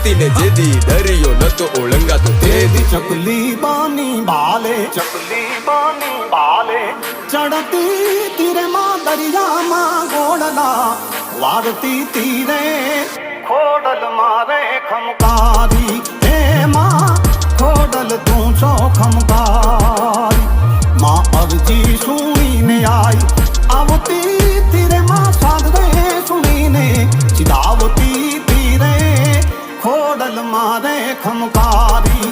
હતી ને જેદી દરિયો નતો ઓળંગાતો તેદી ચકલી બાની બાલે ચડતી તીરે માં દરિયામાં ગોળલા વારતી તીરે ખોડલ મારે ખમકારી એમાં ખોડલ તું છો ખમકારી માં અરજી સુણીને આઈ આવતી તીરે માં સાગરે સુણીને ચિદાવતી તીરે ખોડલ મારે ખમકારી